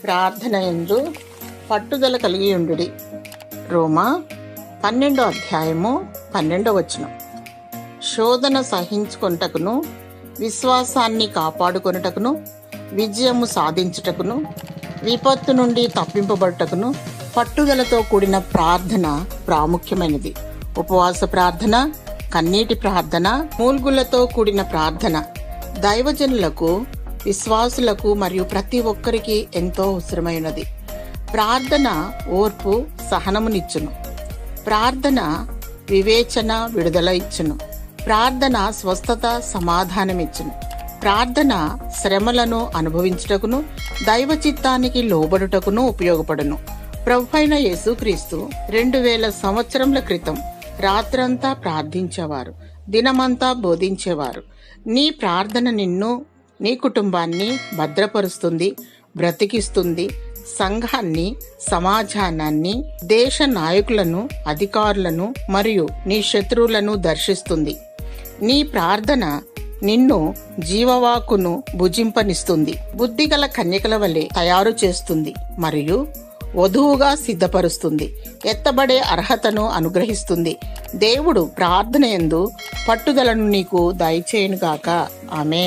ప్రార్థన యందు పట్టుదల కలిగి ఉండుడి. రోమా 12వ అధ్యాయము 12వ వచనం. శోధన సహించుకొనుటకును, విశ్వాసాన్ని కాపాడుకొనుటకును, విజయము సాధించుటకును, విపత్తు నుండి తప్పింపబడుటకును పట్టుదలతో కూడిన ప్రార్థన ప్రాముఖ్యమైనది. ఉపవాస ప్రార్థన, కన్నీటి ప్రార్థన, మూల్గులతో కూడిన ప్రార్థన దైవజనులకు, విశ్వాసులకు మరియు ప్రతి ఒక్కరికి ఎంతో అవసరమైనది. ప్రార్థన ఓర్పు, సహనమునిచ్చును. ప్రార్థన వివేచన, విడుదల ఇచ్చును. ప్రార్థన స్వస్థత, సమాధానమిచ్చును. ప్రార్థన శ్రమలను అనుభవించుటకును, దైవ చిత్తానికి లోబడుటకును ఉపయోగపడును. ప్రభువైన యేసుక్రీస్తు 2000 సంవత్సరముల క్రితం రాత్రంతా ప్రార్థించేవారు, దినమంతా బోధించేవారు. నీ ప్రార్థన నిన్ను, నీ కుటుంబాన్ని భద్రపరుస్తుంది, బ్రతికిస్తుంది. సంఘాన్ని, సమాజాన్ని, దేశ నాయకులను, అధికారులను మరియు నీ శత్రువులను దర్శిస్తుంది. నీ ప్రార్థన నిన్ను జీవవాకును భుజింపనిస్తుంది, బుద్ధిగల కన్యకల వలె తయారు చేస్తుంది మరియు వధువుగా సిద్ధపరుస్తుంది, ఎత్తబడే అర్హతను అనుగ్రహిస్తుంది. దేవుడు ప్రార్థన యందు పట్టుదలను నీకు దయచేయునుగాక. ఆమేన్.